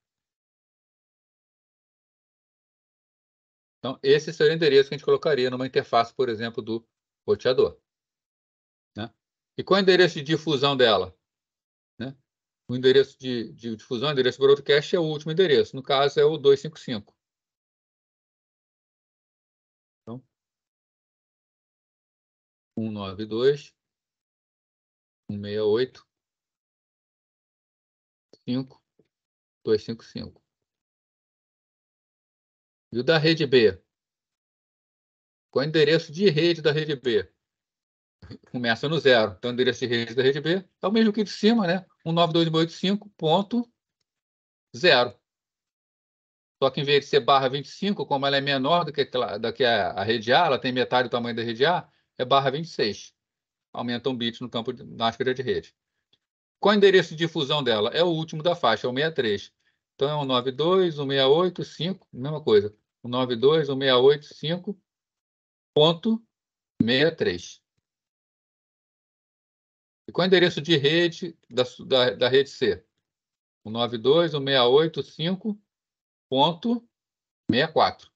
Então, esse seria o endereço que a gente colocaria numa interface, por exemplo, do roteador, né? E qual é o endereço de difusão dela? Né? O endereço de difusão, o endereço broadcast é o último endereço. No caso, é o 255. Então, 192.168.5.255. E o da rede B? Qual é o endereço de rede da rede B? Começa no 0. Então, o endereço de rede da rede B é o mesmo que de cima, né? 192.185.0. Só que em vez de ser barra 25, como ela é menor do que a rede A, ela tem metade do tamanho da rede A, é barra 26. Aumenta um bit no campo de máscara de rede. Qual é o endereço de difusão dela? É o último da faixa, é o 63. Então, é o 192.168.5, mesma coisa. 192.168.5.63. E qual é o endereço de rede da rede C? 192.168.5.64.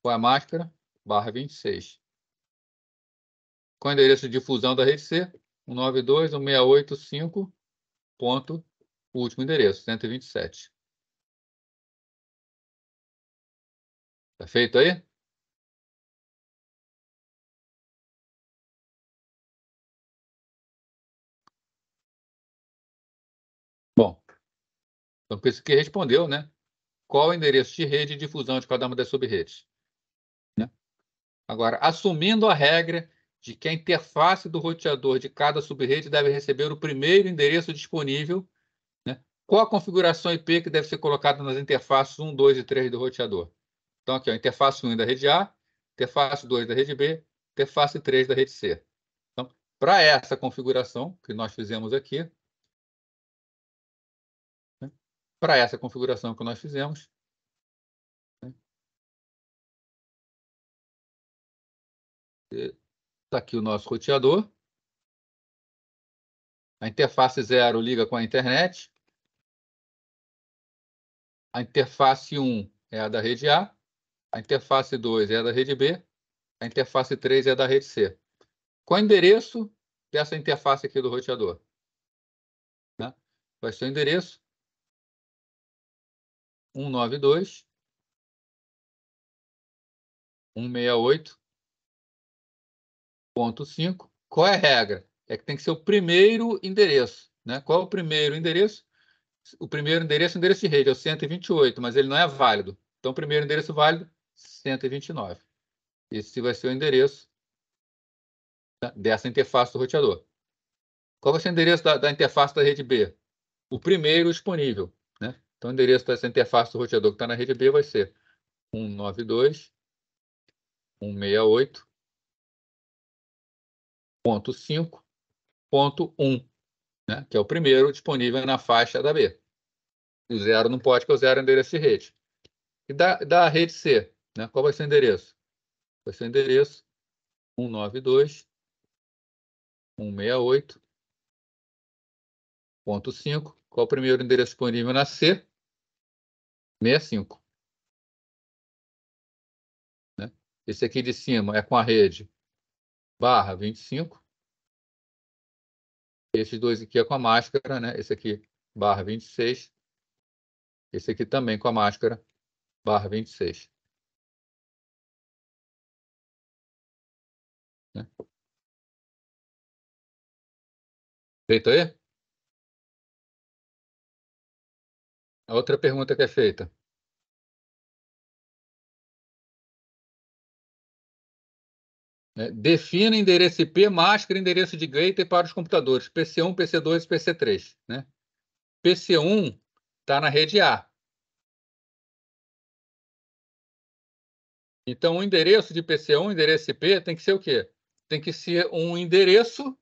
Qual é a máscara? Barra 26. Qual é o endereço de difusão da rede C? 192.168.5. Ponto, o último endereço, 127. Tá feito aí? Bom, então com isso que respondeu, né? Qual o endereço de rede e difusão de cada uma das subredes? Né? Agora, assumindo a regra de que a interface do roteador de cada subrede deve receber o primeiro endereço disponível, né? Qual a configuração IP que deve ser colocada nas interfaces 1, 2 e 3 do roteador? Então, aqui, a interface 1 da rede A, interface 2 da rede B, interface 3 da rede C. Então, para essa configuração que nós fizemos aqui, né, para essa configuração que nós fizemos, está aqui o nosso roteador. A interface 0 liga com a internet. A interface 1 é a da rede A. A interface 2 é a da rede B. A interface 3 é a da rede C. Qual é o endereço dessa interface aqui do roteador? Né? Vai ser o endereço 192.168.5. Qual é a regra? É que tem que ser o primeiro endereço. Né? Qual é o primeiro endereço? O primeiro endereço é o endereço de rede, é o 128, mas ele não é válido. Então, o primeiro endereço válido, 129. Esse vai ser o endereço dessa interface do roteador. Qual vai ser o endereço da interface da rede B? O primeiro disponível. Né? Então, o endereço dessa interface do roteador que está na rede B vai ser 192.168.5.1, né? Que é o primeiro disponível na faixa da B. O 0 não pode, porque o 0 é o endereço de rede. E da rede C, né? Qual vai ser o endereço? Vai ser o endereço 192.168.5. Qual é o primeiro endereço disponível na C? 65. Né? Esse aqui de cima é com a rede /25. Esses dois aqui é com a máscara, né? Esse aqui /26. Esse aqui também com a máscara /26. Né? Feito aí? A outra pergunta que é feita. Defina endereço IP, máscara e endereço de gateway para os computadores PC1, PC2 e PC3. Né? PC1 está na rede A. Então, o endereço de PC1, endereço IP, tem que ser o quê? Tem que ser um endereço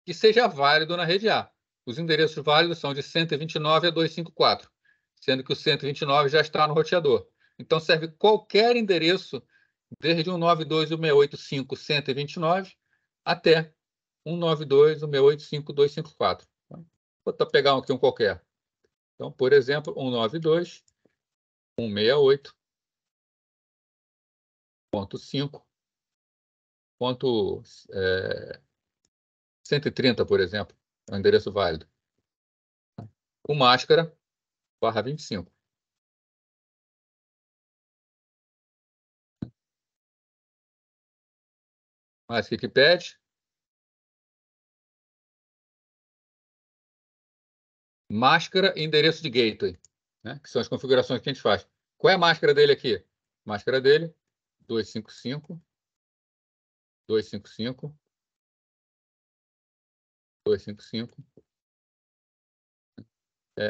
que seja válido na rede A. Os endereços válidos são de 129 a 254, sendo que o 129 já está no roteador. Então, serve qualquer endereço, desde 192.168.5.129 até 192.168.5.254. Vou pegar aqui um qualquer. Então, por exemplo, 192.168.5.130, por exemplo, é um endereço válido. Com máscara, /25. Mas o que pede? Máscara e endereço de gateway, né? Que são as configurações que a gente faz. Qual é a máscara dele aqui? Máscara dele, 255, 255, 255.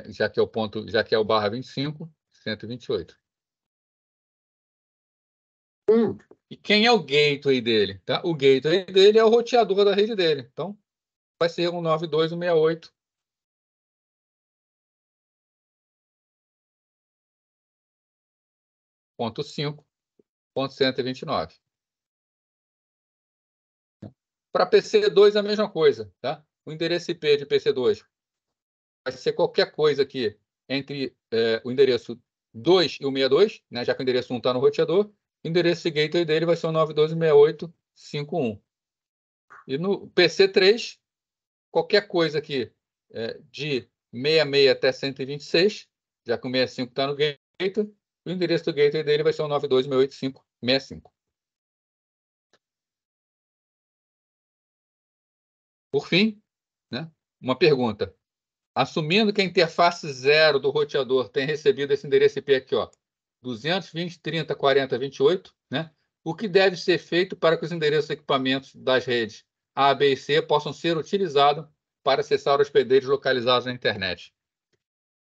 Já que é o ponto, já que é o /25, 128. E quem é o gateway dele? Tá? O gateway dele é o roteador da rede dele. Então, vai ser 192.168.5.129. Para PC2 é a mesma coisa. Tá? O endereço IP de PC2 vai ser qualquer coisa aqui entre o endereço 2 e o 62, né, já que o endereço 1 está no roteador. O endereço de gateway dele vai ser o 92.168.5.1. E no PC3, qualquer coisa aqui de 66 até 126, já que o 65 está no gateway, o endereço do gateway dele vai ser o 92.168.5.65. Por fim, né, uma pergunta. Assumindo que a interface 0 do roteador tem recebido esse endereço IP aqui, ó, 220.30.40.28, né? O que deve ser feito para que os endereços de equipamentos das redes A, B e C possam ser utilizados para acessar hospedeiros localizados na internet?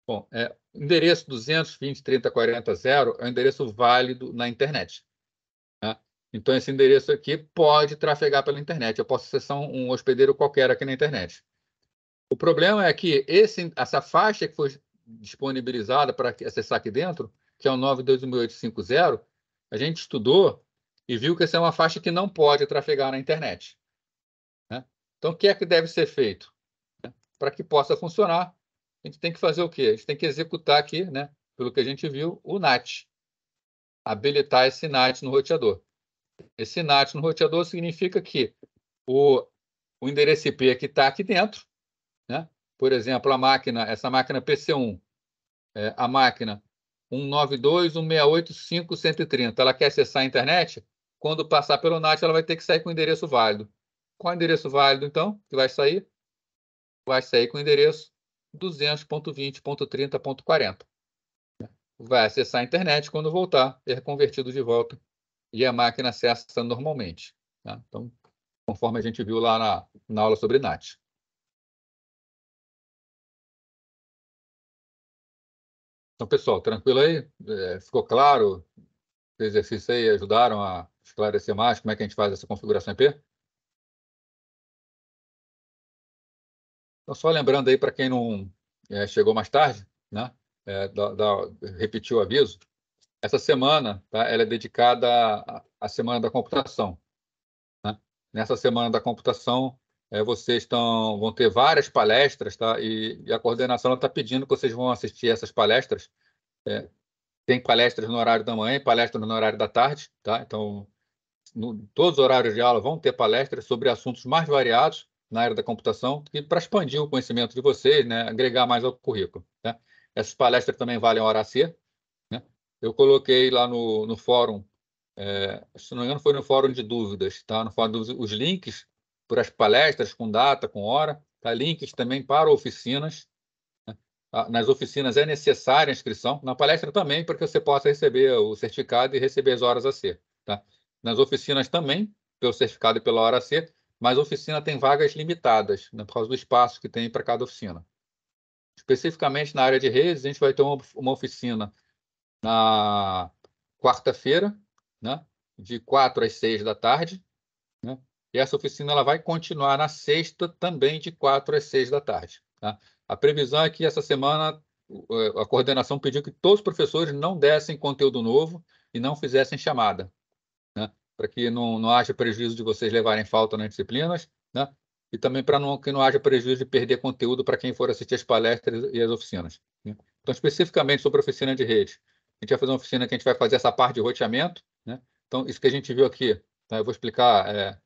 Bom, o endereço 220.30.40.0 é um endereço válido na internet. Né? Então, esse endereço aqui pode trafegar pela internet. Eu posso acessar um hospedeiro qualquer aqui na internet. O problema é que essa faixa que foi disponibilizada para acessar aqui dentro, que é o 9.2.1.850, a gente estudou e viu que essa é uma faixa que não pode trafegar na internet, né? Então, o que é que deve ser feito? Para que possa funcionar, a gente tem que fazer o quê? A gente tem que executar aqui, né, pelo que a gente viu, o NAT. Habilitar esse NAT no roteador. Esse NAT no roteador significa que o endereço IP que está aqui dentro, né? Por exemplo, essa máquina PC1, a máquina 192.168.5.130, ela quer acessar a internet, quando passar pelo NAT, ela vai ter que sair com o endereço válido. Qual é o endereço válido, então, que vai sair? Vai sair com o endereço 200.20.30.40. Vai acessar a internet, quando voltar, é convertido de volta e a máquina acessa normalmente, tá? Então, conforme a gente viu lá na aula sobre NAT. Então, pessoal, tranquilo aí? Ficou claro? Os exercícios aí ajudaram a esclarecer mais como é que a gente faz essa configuração IP? Então, só lembrando aí para quem não chegou mais tarde, né? Repetir o aviso. Essa semana, tá? Ela é dedicada à Semana da Computação, né? Nessa Semana da Computação, vocês vão ter várias palestras, tá? E a coordenação está pedindo que vocês vão assistir essas palestras. Tem palestras no horário da manhã e palestras no horário da tarde, tá? Então, todos os horários de aula vão ter palestras sobre assuntos mais variados na área da computação e para expandir o conhecimento de vocês, né? Agregar mais ao currículo, né? Essas palestras também valem a hora C, né? Eu coloquei lá no fórum, se não me engano, foi no fórum de dúvidas, tá? No fórum de dúvidas, os links para as palestras com data, com hora, tá? Links também para oficinas. Nas oficinas é necessária a inscrição, na palestra também, para que você possa receber o certificado e receber as horas a C, tá? Nas oficinas também, pelo certificado e pela hora a C, mas a oficina tem vagas limitadas, né, por causa do espaço que tem para cada oficina. Especificamente na área de redes, a gente vai ter uma oficina na quarta-feira, né, de 4 às 6 da tarde, né? E essa oficina ela vai continuar na sexta também de 4 às 6 da tarde, tá? A previsão é que essa semana a coordenação pediu que todos os professores não dessem conteúdo novo e não fizessem chamada, né? Para que não haja prejuízo de vocês levarem falta nas disciplinas, né? E também para que não haja prejuízo de perder conteúdo para quem for assistir as palestras e as oficinas, né? Então, especificamente sobre a oficina de rede, a gente vai fazer uma oficina que a gente vai fazer essa parte de roteamento, né? Então, isso que a gente viu aqui, tá? Eu vou explicar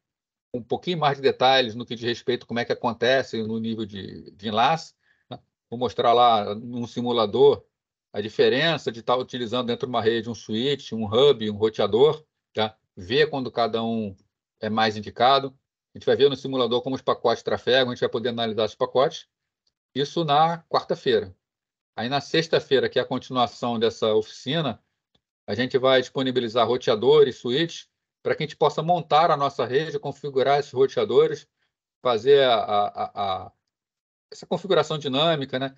um pouquinho mais de detalhes no que diz respeito a como é que acontece no nível de enlace, né? Vou mostrar lá no simulador a diferença de estar utilizando dentro de uma rede um switch, um hub, um roteador, tá? Ver quando cada um é mais indicado. A gente vai ver no simulador como os pacotes trafegam, a gente vai poder analisar os pacotes. Isso na quarta-feira. Aí na sexta-feira, que é a continuação dessa oficina, a gente vai disponibilizar roteadores, switches, para que a gente possa montar a nossa rede, configurar esses roteadores, fazer essa configuração dinâmica, né?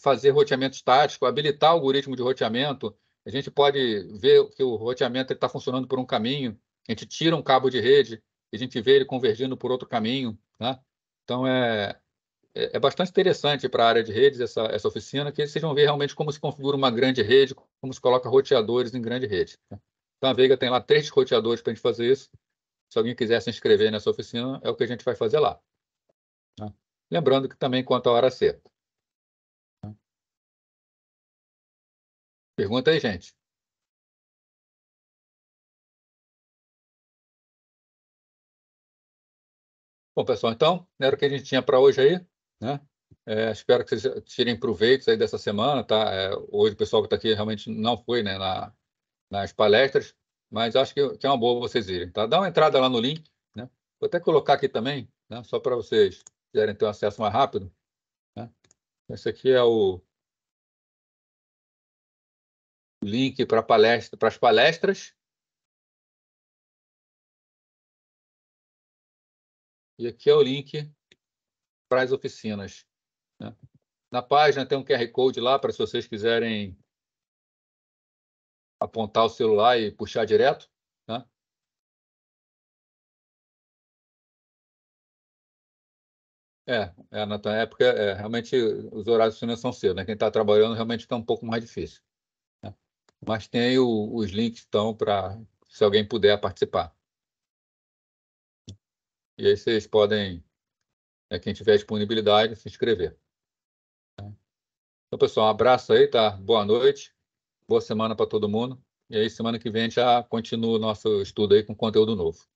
Fazer roteamento estático, habilitar o algoritmo de roteamento. A gente pode ver que o roteamento está funcionando por um caminho, a gente tira um cabo de rede, e a gente vê ele convergindo por outro caminho, né? Então, é bastante interessante para a área de redes essa oficina, que vocês vão ver realmente como se configura uma grande rede, como se coloca roteadores em grande rede, né? Então, a Veiga tem lá 3 roteadores para a gente fazer isso. Se alguém quiser se inscrever nessa oficina, é o que a gente vai fazer lá, né? Lembrando que também quanto à hora C. Pergunta aí, gente. Bom, pessoal, então, era o que a gente tinha para hoje aí, né? Espero que vocês tirem proveitos aí dessa semana, tá? Hoje o pessoal que está aqui realmente não foi, né, nas palestras, mas acho que é uma boa vocês irem, tá? Dá uma entrada lá no link, né? Vou até colocar aqui também, né? Só para vocês quiserem ter um acesso mais rápido, né? Esse aqui é o link para as palestras, e aqui é o link para as oficinas, né? Na página tem um QR Code lá para se vocês quiserem apontar o celular e puxar direto, né? Na tua época, realmente os horários de são cedo, né? Quem está trabalhando realmente está um pouco mais difícil, né? Mas tem os links, então, para se alguém puder participar. E aí vocês podem, quem tiver disponibilidade, se inscrever. Então, pessoal, um abraço aí, tá? Boa noite, boa semana para todo mundo. E aí, semana que vem, a gente já continua o nosso estudo aí com conteúdo novo.